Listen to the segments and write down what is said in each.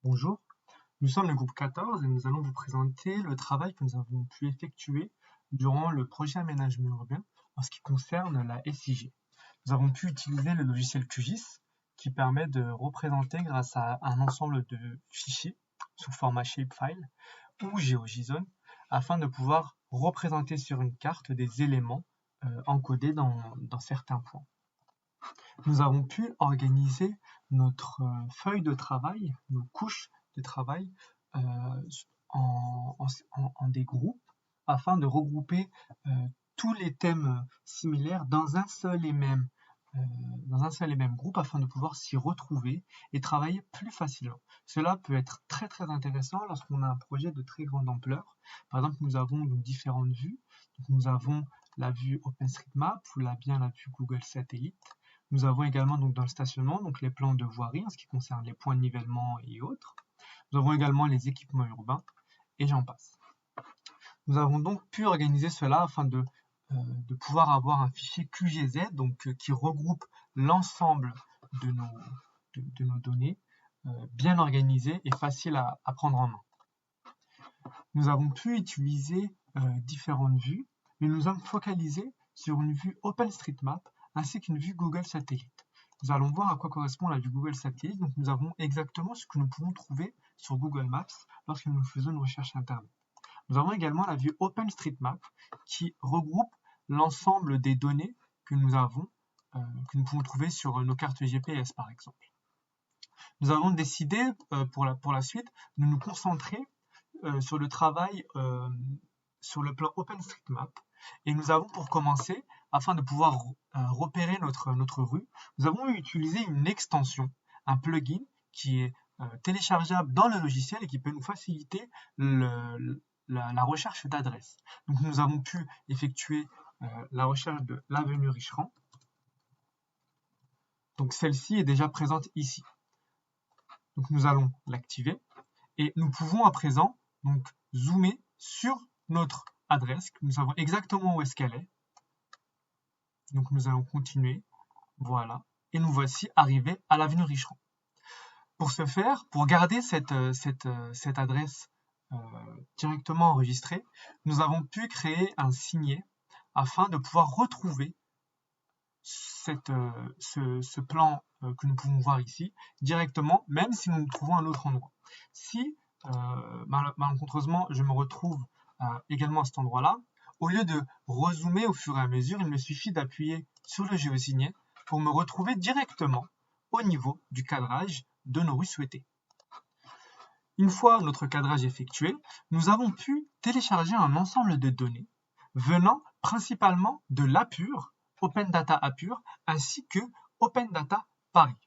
Bonjour, nous sommes le groupe 14 et nous allons vous présenter le travail que nous avons pu effectuer durant le projet aménagement urbain en ce qui concerne la SIG. Nous avons pu utiliser le logiciel QGIS qui permet de représenter grâce à un ensemble de fichiers sous format shapefile ou GeoJSON afin de pouvoir représenter sur une carte des éléments encodés dans certains points. Nous avons pu organiser notre feuille de travail, nos couches de travail en des groupes afin de regrouper tous les thèmes similaires dans un seul et même groupe afin de pouvoir s'y retrouver et travailler plus facilement. Cela peut être très intéressant lorsqu'on a un projet de très grande ampleur. Par exemple, nous avons donc différentes vues. Donc, nous avons la vue OpenStreetMap ou la vue Google Satellite. Nous avons également donc dans le stationnement donc les plans de voirie en ce qui concerne les points de nivellement et autres. Nous avons également les équipements urbains et j'en passe. Nous avons donc pu organiser cela afin de pouvoir avoir un fichier QGZ donc, qui regroupe l'ensemble de nos données bien organisées et faciles à prendre en main. Nous avons pu utiliser différentes vues, mais nous sommes focalisés sur une vue OpenStreetMap ainsi qu'une vue Google Satellite. Nous allons voir à quoi correspond la vue Google Satellite. Donc nous avons exactement ce que nous pouvons trouver sur Google Maps lorsque nous faisons une recherche Internet. Nous avons également la vue OpenStreetMap qui regroupe l'ensemble des données que nous avons, que nous pouvons trouver sur nos cartes GPS par exemple. Nous avons décidé pour la suite de nous concentrer sur le travail sur le plan OpenStreetMap. Et nous avons pour commencer, afin de pouvoir repérer notre rue, nous avons utilisé une extension, un plugin qui est téléchargeable dans le logiciel et qui peut nous faciliter la recherche d'adresses. Donc nous avons pu effectuer la recherche de l'avenue Richerand. Donc celle-ci est déjà présente ici. Donc nous allons l'activer et nous pouvons à présent donc zoomer sur notre adresse, nous savons exactement où est-ce qu'elle est. Donc nous allons continuer, voilà, et nous voici arrivés à l'avenue Richerand. Pour ce faire, pour garder cette adresse directement enregistrée, nous avons pu créer un signet afin de pouvoir retrouver ce plan que nous pouvons voir ici directement, même si nous nous trouvons à un autre endroit. Si malencontreusement je me retrouve également à cet endroit-là, au lieu de rezoomer au fur et à mesure, il me suffit d'appuyer sur le géosignet pour me retrouver directement au niveau du cadrage de nos rues souhaitées. Une fois notre cadrage effectué, nous avons pu télécharger un ensemble de données venant principalement de l'Apure, Open Data Apure, ainsi que Open Data Paris.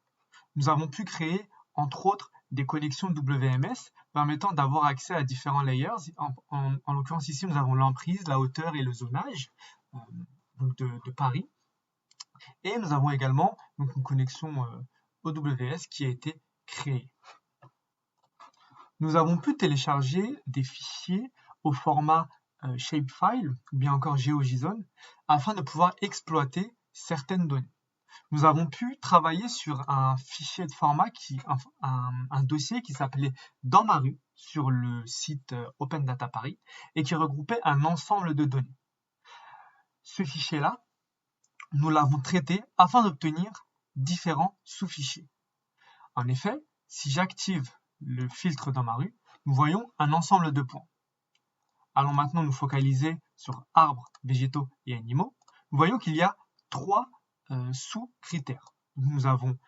Nous avons pu créer, entre autres, des connexions WMS permettant d'avoir accès à différents layers. En l'occurrence, ici, nous avons l'emprise, la hauteur et le zonage donc de Paris. Et nous avons également donc, une connexion OWS qui a été créée. Nous avons pu télécharger des fichiers au format shapefile ou bien encore GeoJSON afin de pouvoir exploiter certaines données. Nous avons pu travailler sur un fichier de format, un dossier qui s'appelait Dans ma rue sur le site Open Data Paris et qui regroupait un ensemble de données. Ce fichier-là, nous l'avons traité afin d'obtenir différents sous-fichiers. En effet, si j'active le filtre Dans ma rue, nous voyons un ensemble de points. Allons maintenant nous focaliser sur arbres, végétaux et animaux. Nous voyons qu'il y a 3 sous-critères. Nous avons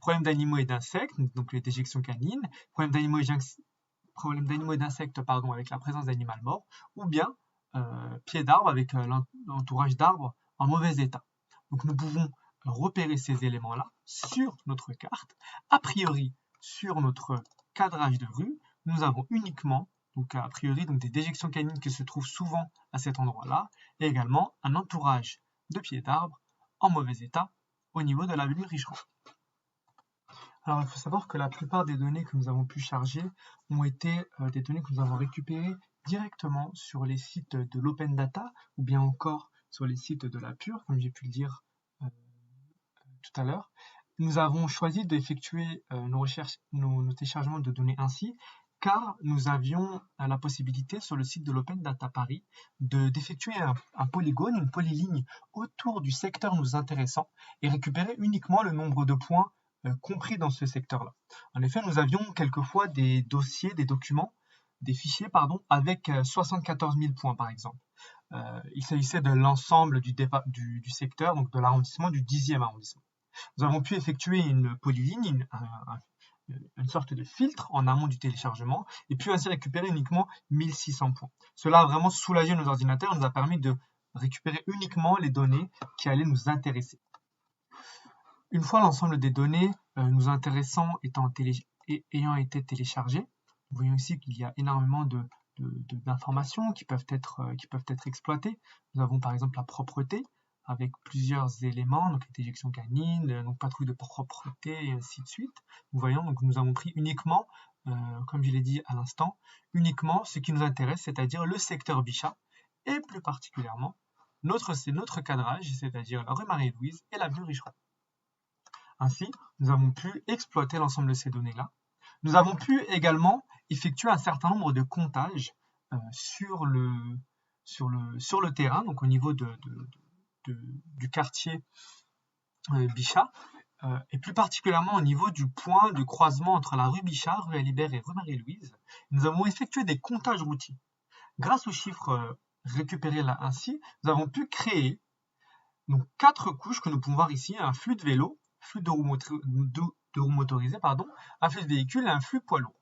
problème d'animaux et d'insectes, donc les déjections canines, problème d'animaux et d'insectes avec la présence d'animal mort, ou bien pied d'arbre avec l'entourage d'arbres en mauvais état. Donc nous pouvons repérer ces éléments-là sur notre carte. A priori, sur notre cadrage de rue, nous avons uniquement donc a priori donc des déjections canines qui se trouvent souvent à cet endroit-là, et également un entourage de pieds d'arbres en mauvais état au niveau de l'avenue Richerand. Alors il faut savoir que la plupart des données que nous avons pu charger ont été des données que nous avons récupérées directement sur les sites de l'Open Data ou bien encore sur les sites de l'Apure, comme j'ai pu le dire tout à l'heure. nous avons choisi d'effectuer nos recherches, nos téléchargements de données ainsi, car nous avions la possibilité sur le site de l'Open Data Paris d'effectuer un polygone, une polyligne autour du secteur nous intéressant et récupérer uniquement le nombre de points compris dans ce secteur-là. En effet, nous avions quelquefois des dossiers, des documents, des fichiers, pardon, avec 74 000 points par exemple. Il s'agissait de l'ensemble du secteur, donc de l'arrondissement du 10e arrondissement. Nous avons pu effectuer une polyligne, une sorte de filtre en amont du téléchargement, et puis ainsi récupérer uniquement 1600 points. Cela a vraiment soulagé nos ordinateurs, nous a permis de récupérer uniquement les données qui allaient nous intéresser. Une fois l'ensemble des données nous intéressant ayant été téléchargées, nous voyons ici qu'il y a énormément d'informations qui peuvent être exploitées. Nous avons par exemple la propreté, avec plusieurs éléments, donc déjection canine, donc patrouille de propreté, et ainsi de suite. Nous voyons, donc nous avons pris uniquement, comme je l'ai dit à l'instant, uniquement ce qui nous intéresse, c'est-à-dire le secteur Bichat, et plus particulièrement notre cadrage, c'est-à-dire la rue Marie-Louise et l'avenue Richeron. Ainsi, nous avons pu exploiter l'ensemble de ces données-là. Nous avons pu également effectuer un certain nombre de comptages sur le terrain, donc au niveau du quartier Bichat, et plus particulièrement au niveau du point de croisement entre la rue Bichat, rue Alibert et rue Marie-Louise. Nous avons effectué des comptages routiers. Grâce aux chiffres récupérés là ainsi, nous avons pu créer donc 4 couches que nous pouvons voir ici, un flux de vélo, flux de roues motorisées, pardon, un flux de véhicules et un flux poids lourd.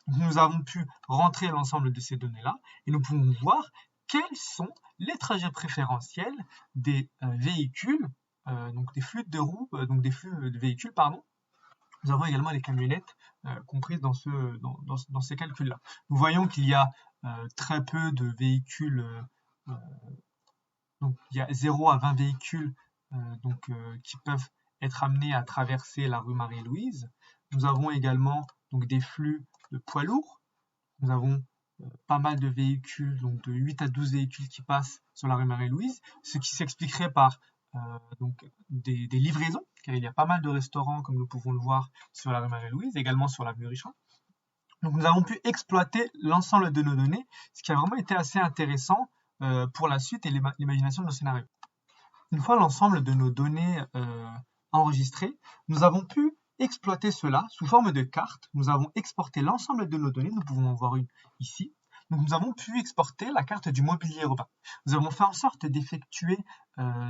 Donc nous avons pu rentrer l'ensemble de ces données-là et nous pouvons voir quels sont les trajets préférentiels des véhicules, donc des flux de roues, donc des flux de véhicules, pardon. Nous avons également les camionnettes comprises dans ces calculs-là. Nous voyons qu'il y a très peu de véhicules, donc il y a 0 à 20 véhicules qui peuvent être amenés à traverser la rue Marie-Louise. Nous avons également donc des flux de poids lourds. Nous avons pas mal de véhicules, donc de 8 à 12 véhicules qui passent sur la rue Marie-Louise, ce qui s'expliquerait par des livraisons, car il y a pas mal de restaurants, comme nous pouvons le voir sur la rue Marie-Louise, également sur l'avenue Richeron. Donc nous avons pu exploiter l'ensemble de nos données, ce qui a vraiment été assez intéressant pour la suite et l'imagination de nos scénarios. Une fois l'ensemble de nos données enregistrées, nous avons pu exploiter cela sous forme de carte. Nous avons exporté l'ensemble de nos données, nous pouvons en voir une ici. Donc nous avons pu exporter la carte du mobilier urbain. Nous avons fait en sorte d'effectuer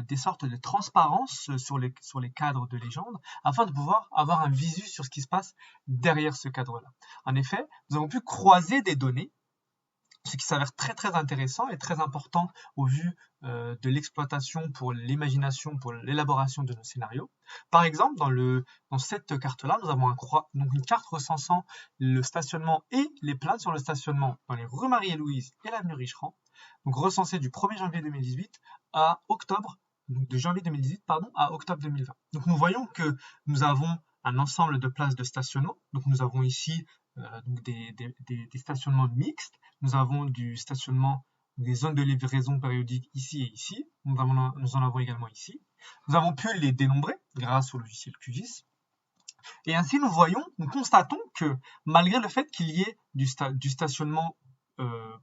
des sortes de transparence sur les cadres de légende afin de pouvoir avoir un visu sur ce qui se passe derrière ce cadre-là. En effet, nous avons pu croiser des données, ce qui s'avère très très intéressant et très important au vu de l'exploitation pour l'imagination, pour l'élaboration de nos scénarios. Par exemple, dans cette carte-là, nous avons donc une carte recensant le stationnement et les places sur le stationnement dans les rues Marie-et-Louise et l'avenue Richeron, donc recensé du 1er janvier 2018 à octobre, donc de janvier 2018 à octobre 2020. Donc nous voyons que nous avons un ensemble de places de stationnement. Donc nous avons ici donc des stationnements mixtes. Nous avons du stationnement, des zones de livraison périodique ici et ici. Nous en avons également ici. Nous avons pu les dénombrer grâce au logiciel QGIS. Et ainsi, nous constatons que malgré le fait qu'il y ait du stationnement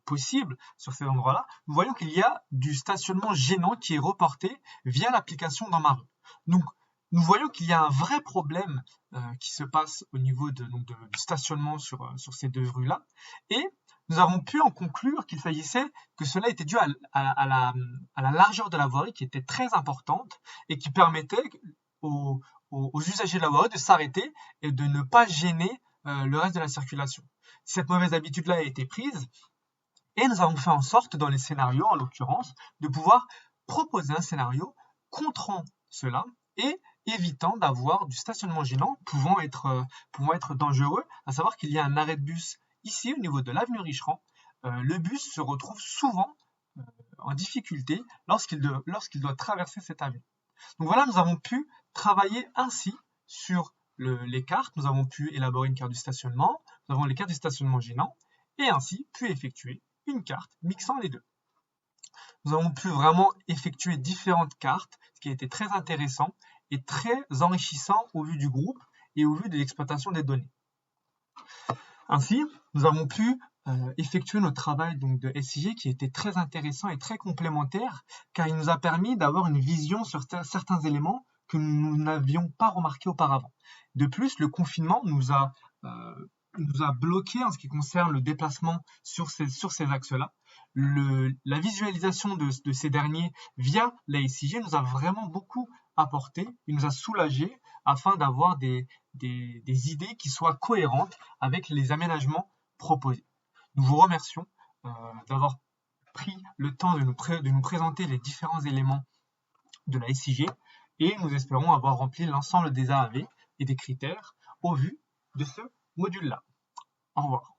possible sur ces endroits-là, nous voyons qu'il y a du stationnement gênant qui est reporté via l'application Dans ma rue. Donc, nous voyons qu'il y a un vrai problème qui se passe au niveau du stationnement sur ces deux rues-là. Et nous avons pu en conclure qu'il s'agissait que cela était dû à la largeur de la voirie qui était très importante et qui permettait aux usagers de la voirie de s'arrêter et de ne pas gêner le reste de la circulation. Cette mauvaise habitude-là a été prise et nous avons fait en sorte, dans les scénarios en l'occurrence, de pouvoir proposer un scénario contrant cela et évitant d'avoir du stationnement gênant pouvant être dangereux, à savoir qu'il y a un arrêt de bus ici au niveau de l'avenue Richeron. Le bus se retrouve souvent en difficulté lorsqu'il doit traverser cette avenue. Donc voilà, nous avons pu travailler ainsi sur les cartes, nous avons pu élaborer une carte du stationnement, nous avons les cartes du stationnement gênant, et ainsi pu effectuer une carte mixant les deux. Nous avons pu vraiment effectuer différentes cartes, ce qui a été très intéressant, est très enrichissant au vu du groupe et au vu de l'exploitation des données. Ainsi, nous avons pu effectuer notre travail donc, de SIG qui était très intéressant et très complémentaire car il nous a permis d'avoir une vision sur certains éléments que nous n'avions pas remarqués auparavant. De plus, le confinement nous a bloqué en ce qui concerne le déplacement sur ces axes-là. La visualisation de ces derniers via la SIG nous a vraiment beaucoup apporté, il nous a soulagés afin d'avoir des idées qui soient cohérentes avec les aménagements proposés. Nous vous remercions d'avoir pris le temps de nous présenter les différents éléments de la SIG et nous espérons avoir rempli l'ensemble des AAV et des critères au vu de ce module-là. Au revoir.